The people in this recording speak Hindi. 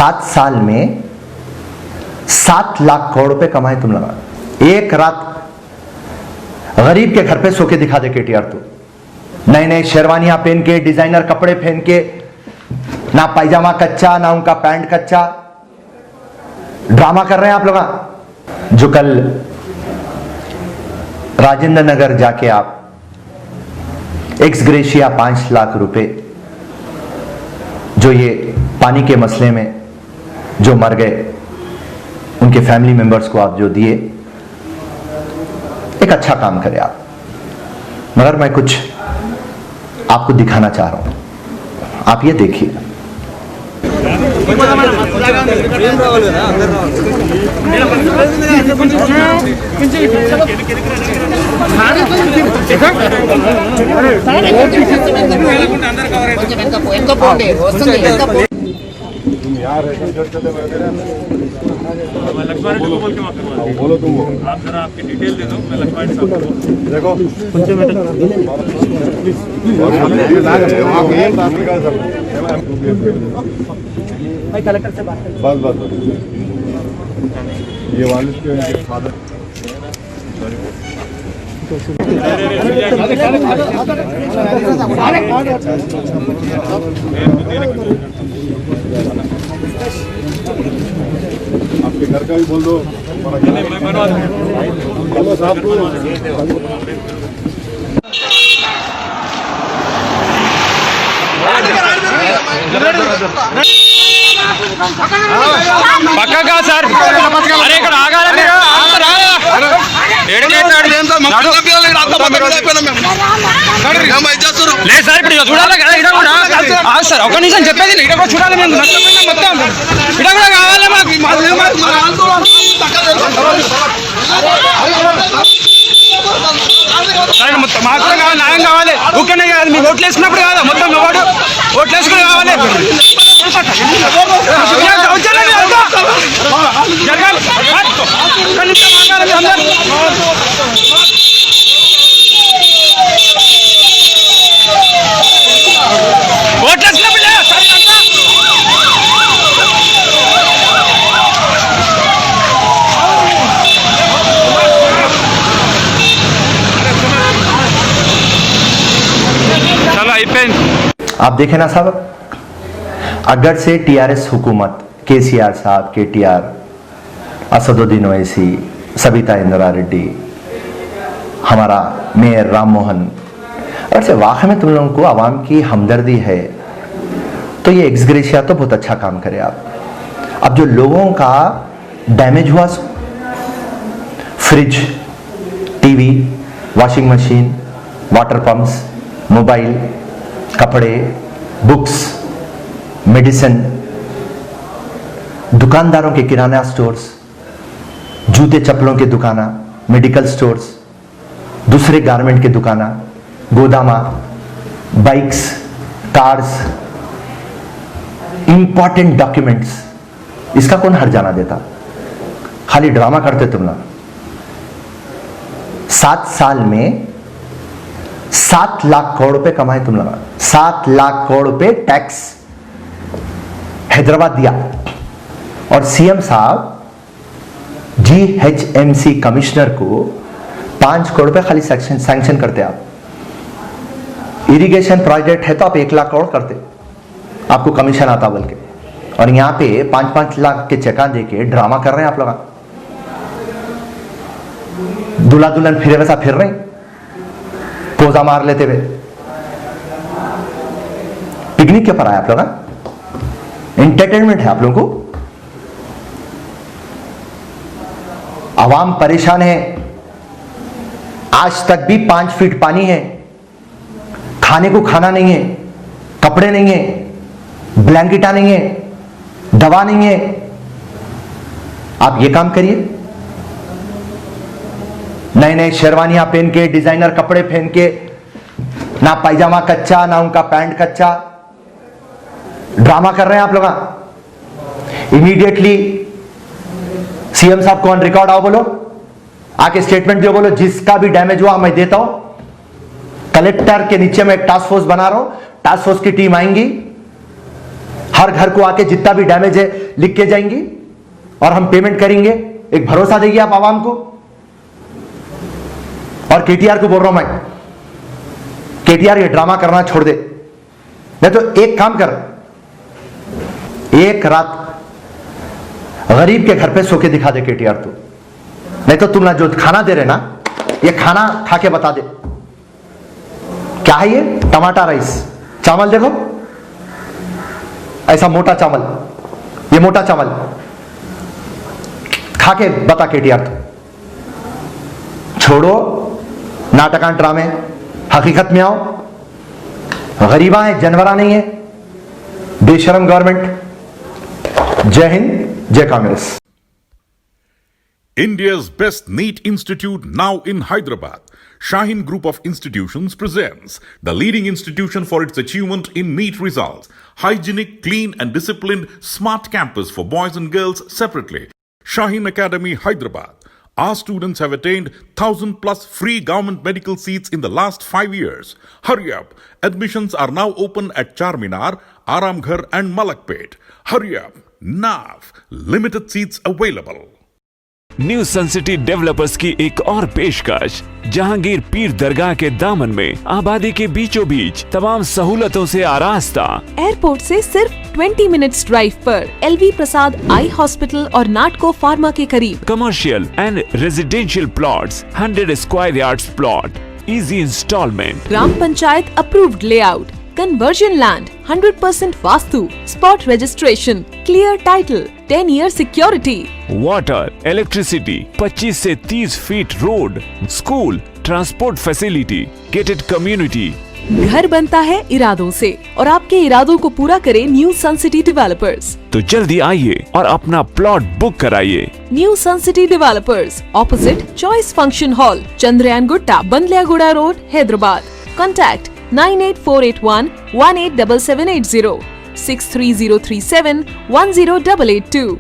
7 साल में 7 लाख करोड़ रुपए कमाए तुम लोग। एक रात गरीब के घर पे सो के दिखा दे केटीआर तू। नए नए शेरवानियां पहन के, डिजाइनर कपड़े पहन के, ना पायजामा कच्चा ना उनका पैंट कच्चा, ड्रामा कर रहे हैं आप लोग। जो कल राजेंद्र नगर जाके आप एक्स ग्रेशिया 5 लाख रुपए जो ये पानी के मसले में जो मर गए उनके फैमिली मेंबर्स को आप जो दिए, एक अच्छा काम करे आप। मगर मैं कुछ आपको दिखाना चाह रहा हूं, आप ये देखिए। लक्ष्मण को बोल के बोलो तुम आप जरा आपकी डिटेल दे दो। मैं लक्ष्मण साहब देखो भाई कलेक्टर से बात करें। बस ये वालिद के फादर आपके घर का भी बोल दो। मैं बनवा दूंगा साहब को। పక్క కా సార్ అరే ఇక్కడ ఆగాలి మీరు లేదు సార్ ఇప్పుడు చూడాలి కదా ఇక్కడ కూడా సార్ ఒక నిమిషం చెప్పేది ఇక్కడ కూడా చూడాలి మేము మొత్తం ఇక్కడ కూడా కావాలి మొత్తం మాకు కూడా కావాలి, న్యాయం కావాలి. ఊరికేనే కాదు, మీకు ఓట్లు వేసుకున్నప్పుడు కాదా మొత్తం వాడు ఓట్లు వేసుకుని కావాలి. ఓట్లు వేసుకున్నప్పుడు आप देखें ना साहब, अगर से टीआरएस हुकूमत, केसीआर साहब, केटीआर, असदुद्दीन ओवैसी, सबिता इंदिरा रेड्डी, हमारा मेयर राम मोहन, अगर से वाकई में तुम लोगों को आवाम की हमदर्दी है तो ये एक्स ग्रेशिया तो बहुत अच्छा काम करे आप। अब जो लोगों का डैमेज हुआ, fridge, TV, washing machine, water pumps, mobile, कपड़े, बुक्स, मेडिसिन, दुकानदारों के किराना स्टोर्स, जूते चप्पलों की दुकाना, मेडिकल स्टोर्स, दूसरे गारमेंट की दुकाना, गोदामा, बाइक्स, कार्स, इंपॉर्टेंट डॉक्यूमेंट्स, इसका कौन हर्जाना देता? खाली ड्रामा करते तुम लोग। 7 साल में 7 लाख करोड़ रुपए कमाए तुम लोग। 7 लाख करोड़ रुपए टैक्स हैदराबाद दिया। और सीएम साहब जीएचएमसी कमिश्नर को 5 करोड़ रुपए खाली सैंक्शन करते आप। इरिगेशन प्रोजेक्ट है तो आप 1 लाख करोड़ करते, आपको कमीशन आता बोल के। और यहां पे 5-5 लाख के चेका देके ड्रामा कर रहे हैं आप लोग। दूल्हा दुल्हन फिरे वैसा फिर रहे, पोजा मार लेते हुए। पिकनिक के ऊपर आए आप लोग, एंटरटेनमेंट है आप लोगों को। आवाम परेशान है, आज तक भी 5 फीट पानी है, खाने को खाना नहीं है, कपड़े नहीं है, ब्लैंकेटा नहीं है, दवा नहीं है। आप ये काम करिए, नए नए शेरवानियां पहन के, डिजाइनर कपड़े पहन के, ना पायजामा कच्चा ना उनका पैंट कच्चा, ड्रामा कर रहे हैं आप लोग। इमीडिएटली सीएम साहब को ऑन रिकॉर्ड आओ, बोलो, आके स्टेटमेंट दियो, बोलो जिसका भी डैमेज हुआ मैं देता हूं। कलेक्टर के नीचे मैं एक टास्क फोर्स बना रहा हूं, टास्क फोर्स की टीम आएंगी, हर घर को आके जितना भी डैमेज है लिख के जाएंगी और हम पेमेंट करेंगे, एक भरोसा देगी आप आवाम को। और केटीआर को बोल रहा हूं मैं, केटीआर ये ड्रामा करना छोड़ दे, नहीं तो एक काम कर, एक रात गरीब के घर पे सो के दिखा दे केटीआर तू, नहीं तो तुम ना जो खाना दे रहे ना, ये खाना खा के बता दे क्या है ये। टमाटर राइस, चावल देखो ऐसा मोटा चावल, ये मोटा चावल खा के बता केटीआर तू। छोड़ो नाटकां ड्रामे, हकीकत में आओ। गरीबा है, जनवरा नहीं है, बेशरम गवर्नमेंट। जय हिंद, जय Congress. India's best NEET institute now in Hyderabad. Shaheen Group of Institutions presents the leading institution for its achievement in NEET results. Hygienic, clean and disciplined smart campus for boys and girls separately. Shaheen Academy, Hyderabad. Our students have attained 1,000 plus free government medical seats in the last 5 years. Hurry up. Admissions are now open at Charminar, Aramghar and Malakpet. Hurry up. Now. Limited seats available. New Sun City Developers की एक और पेशकश, जहांगीर पीर दरगाह के दामन में आबादी के बीचों बीच तमाम सहूलतों से आरास्ता। एयरपोर्ट से सिर्फ 20 मिनट्स ड्राइव पर LV प्रसाद आई हॉस्पिटल और नाटको फार्मा के करीब। Commercial and residential plots, 100 square yards plot, easy installment, gram panchayat approved layout, conversion land, 100% vastu, spot registration, clear title, 10 year security, water, electricity, 25 से 30 feet road, school, transport facility, gated community. घर बनता है इरादों से और आपके इरादों को पूरा करे न्यू सन सिटी डेवलपर्स। तो जल्दी आइए और अपना प्लॉट बुक कराइए। New Sun City Developers, opposite Choice function hall, Chandrayangutta, Bandlaguda road, Hyderabad. Contact 98481 187780, 63037 10882।